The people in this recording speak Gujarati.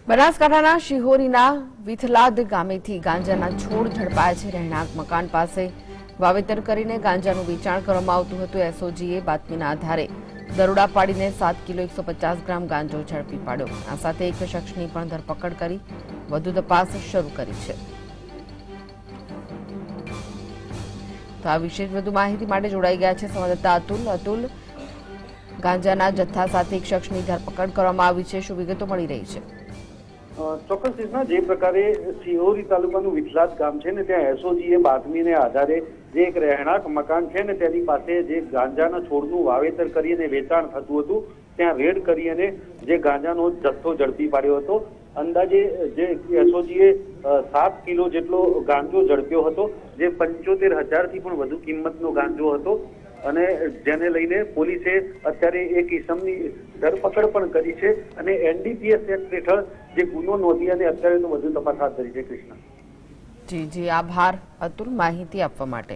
બનાસકાંઠાના શિહોરીના વિથલાદ ગામેથી ગાંજાના છોડ ઝડપાયા છે। રહેણાંક મકાન પાસે વાવેતર કરીને ગાંજાનું વેચાણ કરવામાં આવતું હતું। એસઓજીએ બાતમીના આધારે દરોડા પાડીને 7 કિલો 150 ગ્રામ ગાંજો ઝડપી પાડ્યો। આ સાથે એક શખ્સની પણ ધરપકડ કરી વધુ તપાસ શરૂ કરી છે। તો આ વિશે વધુ માહિતી માટે જોડાઈ ગયા છે સંવાદદાતા અતુલ। ગાંજાના જથ્થા સાથે એક શખ્સની ધરપકડ કરવામાં આવી છે, શું વિગતો મળી રહી છે? ચોક્કસ રીતના જે પ્રકારે શિહોરી તાલુકાનું વિથલાદ ગામ છે ને ત્યાં એસઓજીએ બાતમીને આધારે જે એક રહેણાંક મકાન છે ને તેની પાસે જે ગાંજાના છોડનું વાવેતર કરી અને વેચાણ થતું હતું ત્યાં રેડ કરી અને જે ગાંજાનો જથ્થો ઝડપી પાડ્યો હતો। અંદાજે જે એસઓજીએ 7 કિલો જેટલો ગાંજો ઝડપ્યો હતો, જે 75,000 થી પણ વધુ કિંમતનો ગાંજો હતો અને જેને લઈને પોલીસે અત્યારે એક ઇસમની ધરપકડ પણ કરી છે અને એનડીપીએસ એક્ટ હેઠળ જે ગુનો નોંધી અને અત્યારે વધુ તપાસ હાથ ધરી છે। કૃષ્ણ જી, આભાર અતુલ માહિતી આપવા માટે।